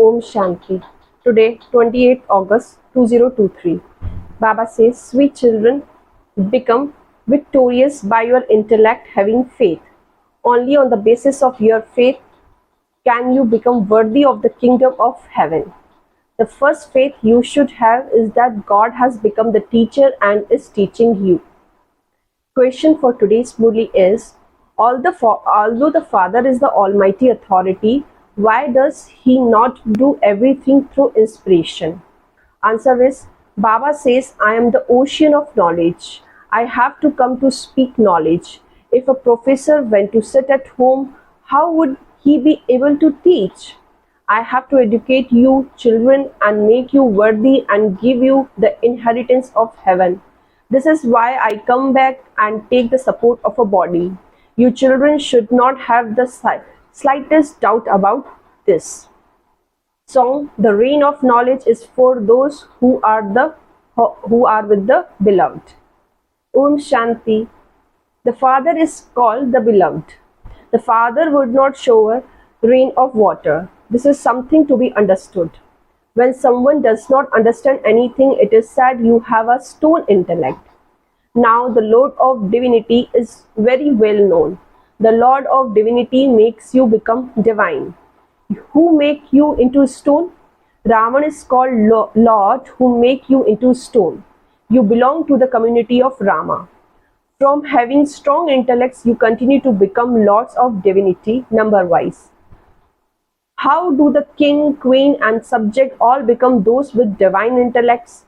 Om Shanti. Today, 28 August 2023. Baba says, sweet children, become victorious by your intellect having faith. Only on the basis of your faith can you become worthy of the kingdom of heaven. The first faith you should have is that God has become the teacher and is teaching you. Question for today's Murli is, although the Father is the Almighty Authority, why does He not do everything through inspiration? Answer is, Baba says, I am the ocean of knowledge. I have to come to speak knowledge. If a professor went to sit at home, how would he be able to teach? I have to educate you, children, and make you worthy and give you the inheritance of heaven. This is why I come back and take the support of a body. You children should not have the slightest doubt about this. Song, the rain of knowledge is for those who are with the beloved. Om Shanti. The Father is called the beloved. The Father would not shower rain of water. This is something to be understood. When someone does not understand anything, it is said you have a stone intellect. Now the Lord of Divinity is very well known. The Lord of Divinity makes you become divine. Who make you into stone? Ravan is called Lord who make you into stone. You belong to the community of Rama. From having strong intellects, you continue to become lords of divinity number-wise. How do the king, queen, and subject all become those with divine intellects?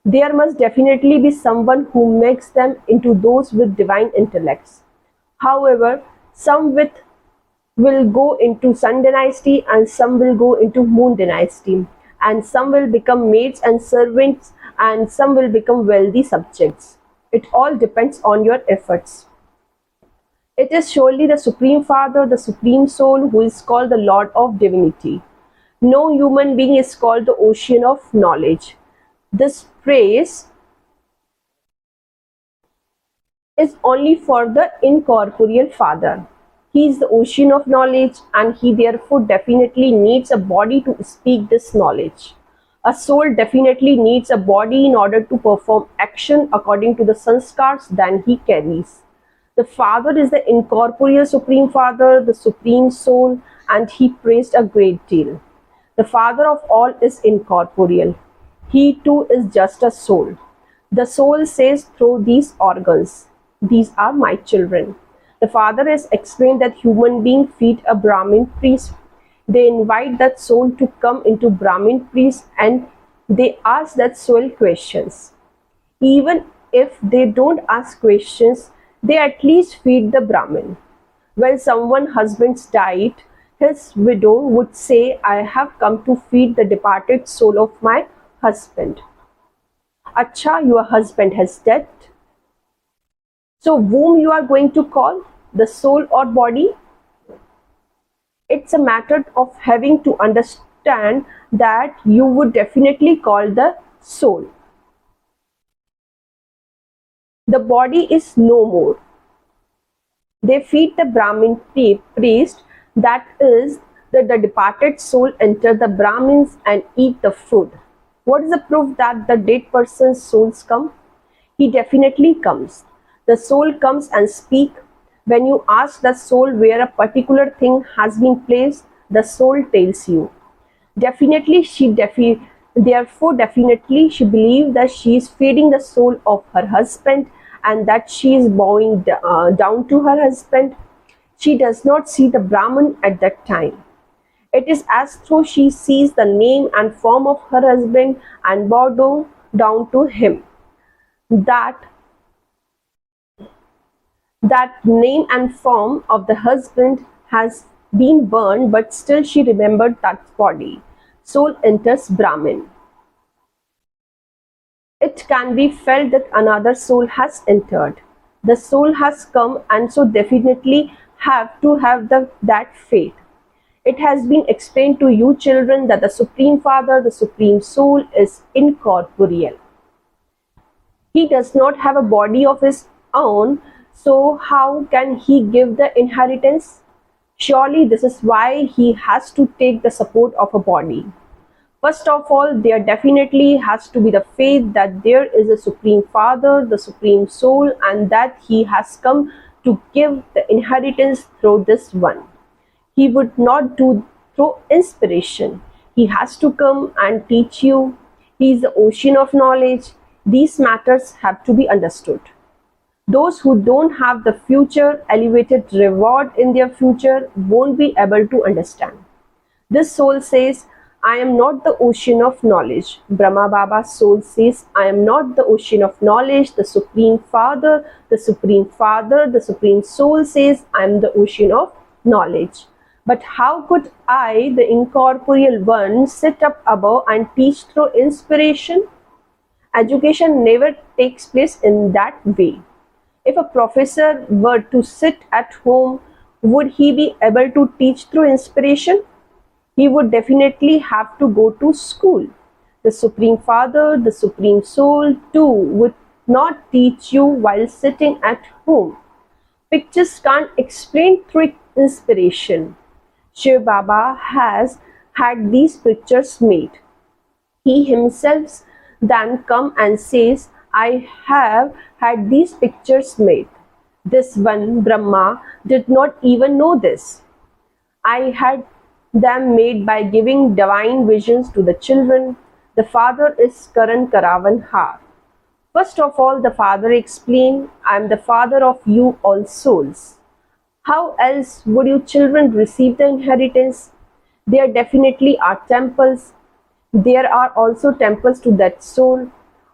There must definitely be someone who makes them into those with divine intellects. However, some will go into Sun dynasty and some will go into Moon dynasty, and some will become maids and servants, and some will become wealthy subjects. It all depends on your efforts. It is surely the Supreme Father, the Supreme Soul, who is called the Lord of Divinity. No human being is called the ocean of knowledge. This praise is only for the incorporeal Father. He is the ocean of knowledge, and he therefore definitely needs a body to speak this knowledge. A soul definitely needs a body in order to perform action according to the sanskars that he carries. The Father is the incorporeal Supreme Father, the Supreme Soul, and he praised a great deal. The Father of all is incorporeal. He too is just a soul. The soul says through these organs, these are my children. The Father has explained that human beings feed a Brahmin priest. They invite that soul to come into Brahmin priest and they ask that soul questions. Even if they don't ask questions, they at least feed the Brahmin. When someone's husband died, his widow would say, I have come to feed the departed soul of my husband. Acha, your husband has died. So whom you are going to call? The soul or body? It's a matter of having to understand that you would definitely call the soul. The body is no more. They feed the Brahmin priest, that is, that the departed soul enter the Brahmins and eat the food. What is the proof that the dead person's souls come? He definitely comes. The soul comes and speak. When you ask the soul where a particular thing has been placed, the soul tells you. Definitely she believes that she is feeding the soul of her husband and that she is bowing down to her husband. She does not see the Brahman at that time. It is as though she sees the name and form of her husband and bow down to him. That name and form of the husband has been burned, but still she remembered that body. Soul enters Brahmin. It can be felt that another soul has entered. The soul has come and so definitely have to have that faith. It has been explained to you children that the Supreme Father, the Supreme Soul is incorporeal. He does not have a body of his own, so how can he give the inheritance? Surely this is why he has to take the support of a body. First of all, there definitely has to be the faith that there is a Supreme Father, the Supreme Soul, and that He has come to give the inheritance through this one. He would not do through inspiration. He has to come and teach you. He is the ocean of knowledge. These matters have to be understood. Those who don't have the future elevated reward in their future won't be able to understand. This soul says, I am not the ocean of knowledge. Brahma Baba's soul says, I am not the ocean of knowledge. The Supreme Father, the Supreme Father, the Supreme Soul says, I am the ocean of knowledge. But how could I, the incorporeal one, sit up above and teach through inspiration? Education never takes place in that way. If a professor were to sit at home, would he be able to teach through inspiration? He would definitely have to go to school. The Supreme Father, the Supreme Soul too would not teach you while sitting at home. Pictures can't explain through inspiration. Shiv Baba has had these pictures made. He himself then come and says, I have had these pictures made. This one, Brahma, did not even know this. I had them made by giving divine visions to the children. The father is Karan Karavan Har. First of all, the father explained, I am the father of you all souls. How else would you children receive the inheritance? There definitely are temples. There are also temples to that soul.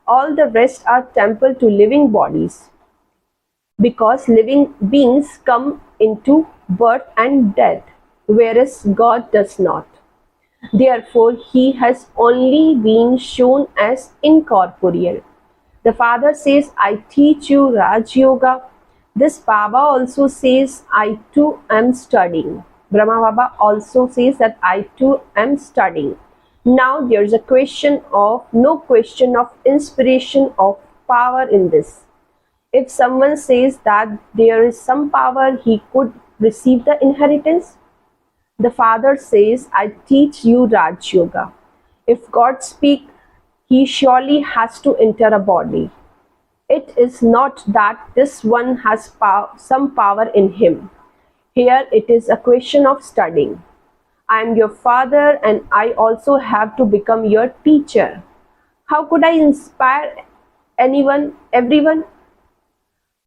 All the rest are temple to living bodies. Because living beings come into birth and death, whereas God does not. Therefore, he has only been shown as incorporeal. The father says, I teach you Raj Yoga. This Baba also says, I too am studying. Brahma Baba also says that I too am studying. Now there is a question of, no question of inspiration of power in this. If someone says that there is some power he could receive the inheritance, the father says, I teach you Raj Yoga. If God speaks, he surely has to enter a body. It is not that this one has some power in him. Here it is a question of studying. I am your father and I also have to become your teacher. How could I inspire everyone?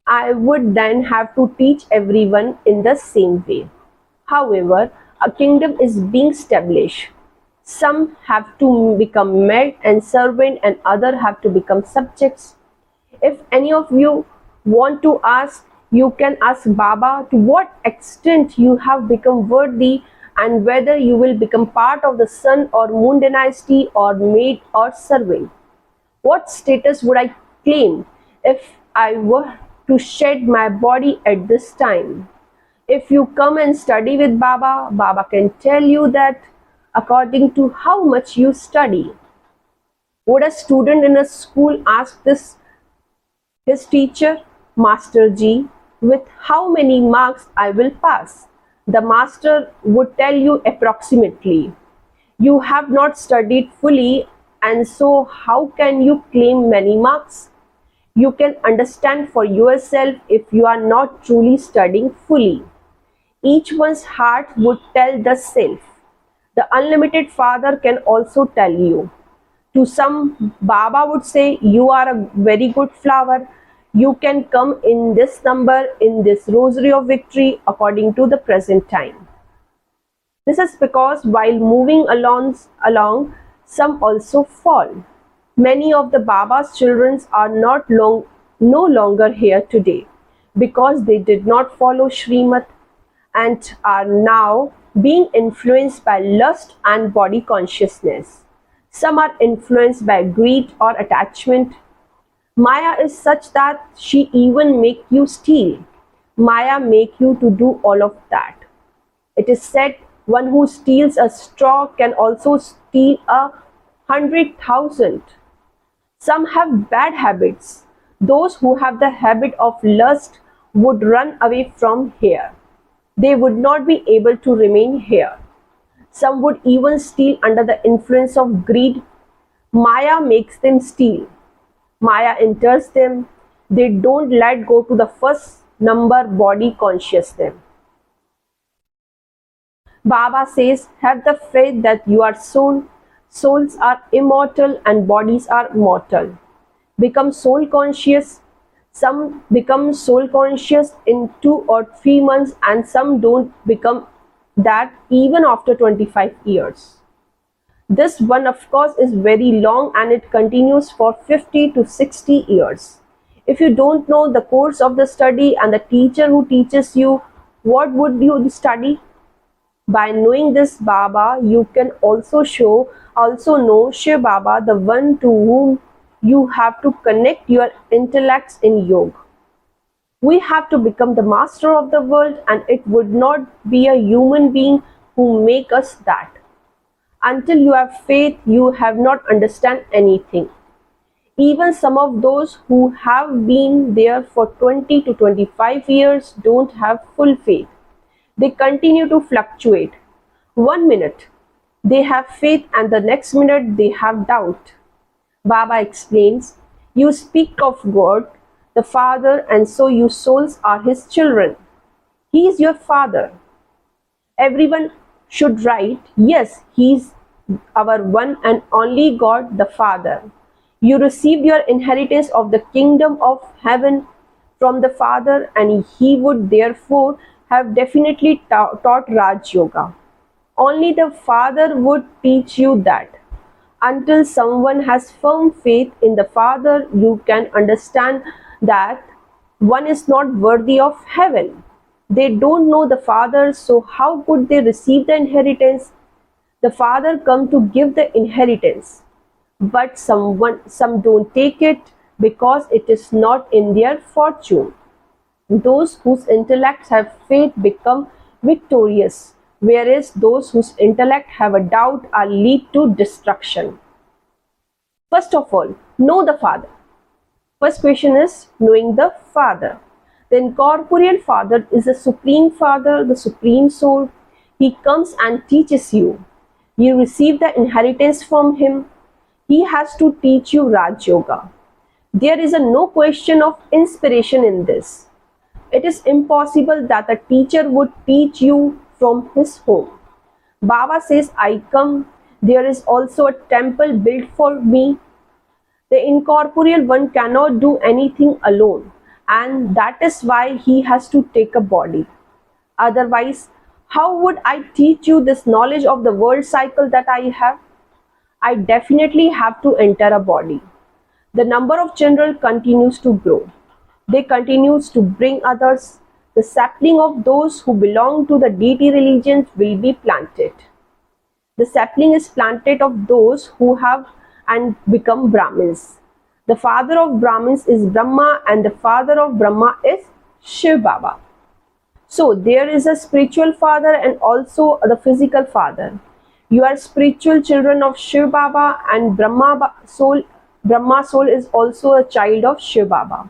I would then have to teach everyone in the same way. However, a kingdom is being established. Some have to become maid and servant and other have to become subjects. If any of you want to ask, you can ask Baba to what extent you have become worthy and whether you will become part of the sun or moon dynasty or maid or servant. What status would I claim if I were to shed my body at this time? If you come and study with Baba, Baba can tell you that according to how much you study. Would a student in a school ask his teacher, Master Ji, with how many marks I will pass? The master would tell you approximately. You have not studied fully, and so how can you claim many marks? You can understand for yourself if you are not truly studying fully. Each one's heart would tell the self. The unlimited Father can also tell you. To some, Baba would say, you are a very good flower. You can come in this number, in this rosary of victory, according to the present time. This is because while moving along, some also fall. Many of the Baba's children are no longer here today because they did not follow Srimad and are now being influenced by lust and body consciousness. Some are influenced by greed or attachment. Maya is such that she even make you steal. Maya make you to do all of that. It is said one who steals a straw can also steal 100,000. Some have bad habits. Those who have the habit of lust would run away from here. they would not be able to remain here. Some would even steal under the influence of greed. Maya makes them steal. Maya enters them. They don't let go to the first number body conscious them. Baba says, have the faith that you are soul. Souls are immortal and bodies are mortal. Become soul conscious. Some become soul conscious in 2 or 3 months, and some don't become that even after 25 years. This one, of course, is very long and it continues for 50 to 60 years. If you don't know the course of the study and the teacher who teaches you, what would you study? By knowing this Baba, you can also know Shiv Baba, the one to whom you have to connect your intellects in yoga. We have to become the master of the world, and it would not be a human being who make us that. Until you have faith, you have not understand anything. Even some of those who have been there for 20 to 25 years don't have full faith. They continue to fluctuate. 1 minute they have faith and the next minute they have doubt. Baba explains, you speak of God, the Father, and so you souls are His children. He is your Father. Everyone should write, yes, He is our one and only God, the Father. You received your inheritance of the kingdom of heaven from the Father, and He would therefore have definitely taught Raj Yoga. Only the Father would teach you that. Until someone has firm faith in the Father, you can understand that one is not worthy of heaven. They don't know the Father, so how could they receive the inheritance? The Father come to give the inheritance, but some don't take it because it is not in their fortune. Those whose intellects have faith become victorious, whereas those whose intellect have a doubt are lead to destruction. First of all, know the Father. First question is knowing the Father. The incorporeal Father is the Supreme Father, the Supreme Soul. He comes and teaches you. You receive the inheritance from Him. He has to teach you Raj Yoga. There is no question of inspiration in this. It is impossible that a teacher would teach you from his home. Baba says, I come. There is also a temple built for me. The incorporeal one cannot do anything alone, and that is why he has to take a body. Otherwise, how would I teach you this knowledge of the world cycle that I have? I definitely have to enter a body. The number of children continues to grow. They continues to bring others. The sapling of those who belong to the deity religions will be planted. The sapling is planted of those who have and become Brahmins. The father of Brahmins is Brahma, and the father of Brahma is Shiv Baba. So there is a spiritual father and also the physical father. You are spiritual children of Shiv Baba, and Brahma soul is also a child of Shiv Baba.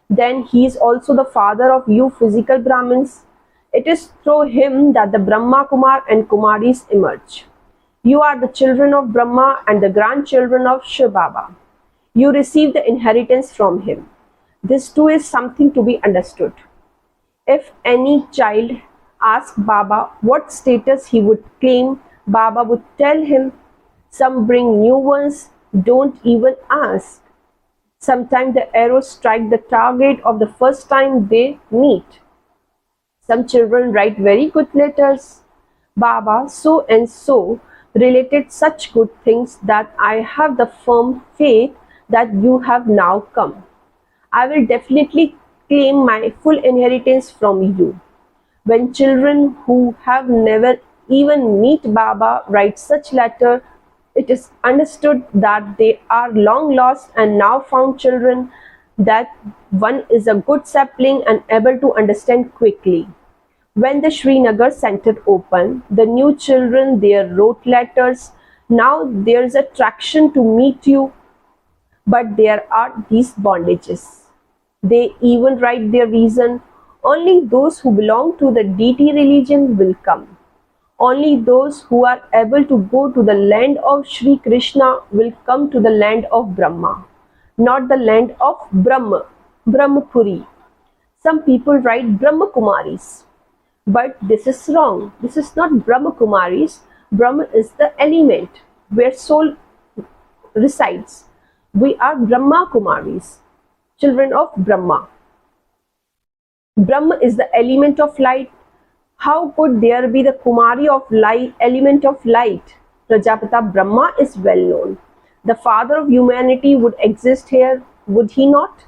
Then he is also the father of you physical Brahmins. It is through him that the Brahma Kumar and Kumaris emerge. You are the children of Brahma and the grandchildren of Shiv Baba. You receive the inheritance from him. This too is something to be understood. If any child asks Baba what status he would claim, Baba would tell him, some bring new ones, don't even ask. Sometimes the arrows strike the target of the first time they meet. Some children write very good letters. Baba so and so related such good things that I have the firm faith that you have now come. I will definitely claim my full inheritance from you. When children who have never even meet Baba write such letter, it is understood that they are long lost and now found children, that one is a good sapling and able to understand quickly. When the Srinagar center opened, the new children there wrote letters. Now there is attraction to meet you, but there are these bondages. They even write their reason. Only those who belong to the deity religion will come. Only those who are able to go to the land of Sri Krishna will come to the land of Brahma, not the land of Brahma, Brahmapuri. Some people write Brahma Kumaris, but this is wrong. This is not Brahma Kumaris. Brahma is the element where soul resides. We are Brahma Kumaris, children of Brahma. Brahma is the element of light. How could there be the Kumari of light, element of light? Prajapata Brahma is well known. The father of humanity would exist here, would he not?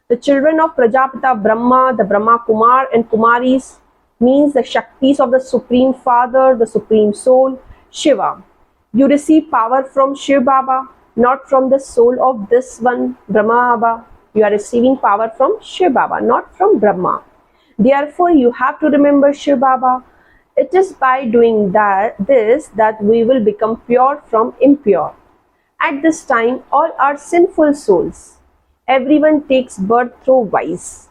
The children of Prajapata Brahma, the Brahma Kumar and Kumaris, means the Shaktis of the Supreme Father, the Supreme Soul, Shiva. You receive power from Shiv Baba, not from the soul of this one, Brahma Baba. You are receiving power from Shiv Baba, not from Brahma. Therefore, you have to remember Shiv Baba. It is by doing that we will become pure from impure. At this time, all are sinful souls. Everyone takes birth through vice.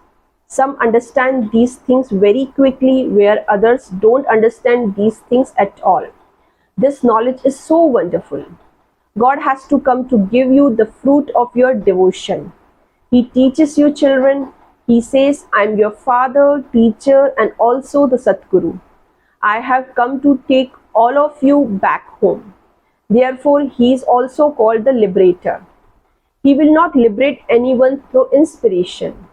Some understand these things very quickly, where others don't understand these things at all. This knowledge is so wonderful. God has to come to give you the fruit of your devotion. He teaches you, children. He says, I am your father, teacher, and also the Satguru. I have come to take all of you back home. Therefore, he is also called the liberator. He will not liberate anyone through inspiration.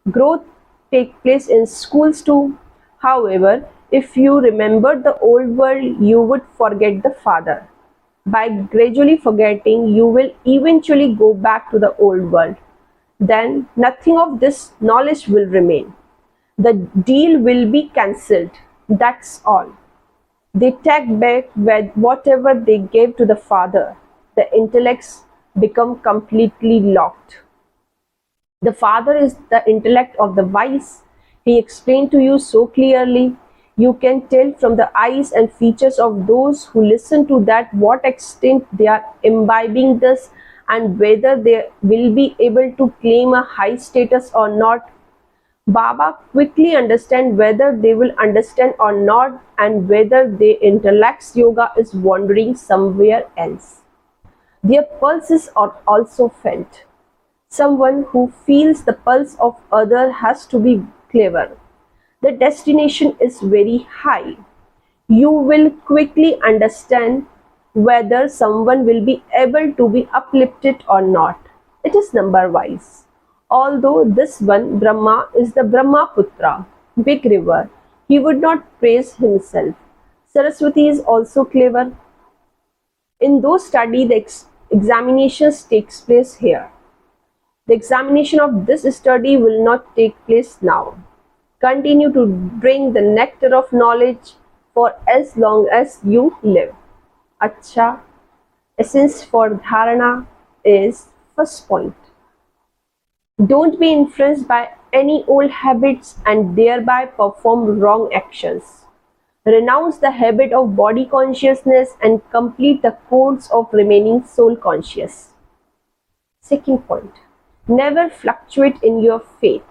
Growth takes place in schools too. However, if you remember the old world, you would forget the father. By gradually forgetting, you will eventually go back to the old world. Then nothing of this knowledge will remain. The deal will be cancelled. That's all. They take back whatever they gave to the father. The intellects become completely locked. The father is the intellect of the wise. He explained to you so clearly. You can tell from the eyes and features of those who listen to that what extent they are imbibing this and whether they will be able to claim a high status or not. Baba quickly understand whether they will understand or not and whether their intellect's yoga is wandering somewhere else. Their pulses are also felt. Someone who feels the pulse of other has to be clever. The destination is very high. You will quickly understand whether someone will be able to be uplifted or not. It is number wise. Although this one, Brahma, is the Brahmaputra, big river, he would not praise himself. Saraswati is also clever. In those study, the examinations takes place here. The examination of this study will not take place now. Continue to drink the nectar of knowledge for as long as you live. Acha, essence for dharana is first point. Don't be influenced by any old habits and thereby perform wrong actions. Renounce the habit of body consciousness and complete the course of remaining soul conscious. Second point, never fluctuate in your faith.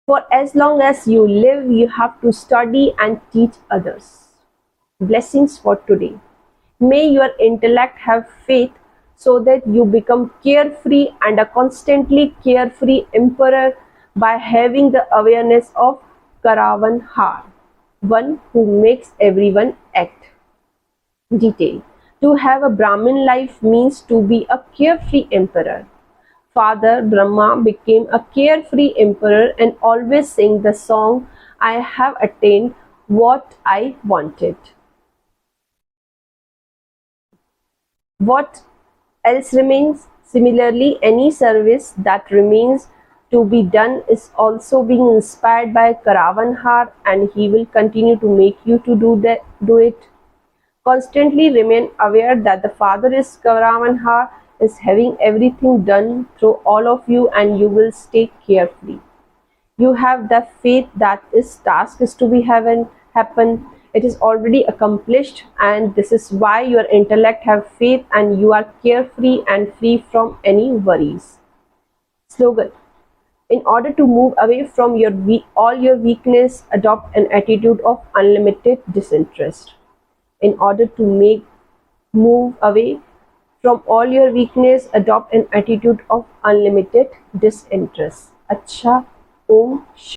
For as long as you live, you have to study and teach others. Blessings for today. May your intellect have faith so that you become carefree and a constantly carefree emperor by having the awareness of Karavan Har, one who makes everyone act. Detail. To have a Brahmin life means to be a carefree emperor. Father Brahma became a carefree emperor and always sang the song, I have attained what I wanted. What else remains? Similarly, any service that remains to be done is also being inspired by Karavanhar, and he will continue to make you to do it. Constantly remain aware that the Father is Karavanhar, is having everything done through all of you, and you will stay carefree. You have the faith that this task is to be happen. It is already accomplished, and this is why your intellect have faith and you are carefree and free from any worries. Slogan. In order to move away from all your weakness, adopt an attitude of unlimited disinterest. In order to move away from all your weakness, adopt an attitude of unlimited disinterest. अच्छा, ओम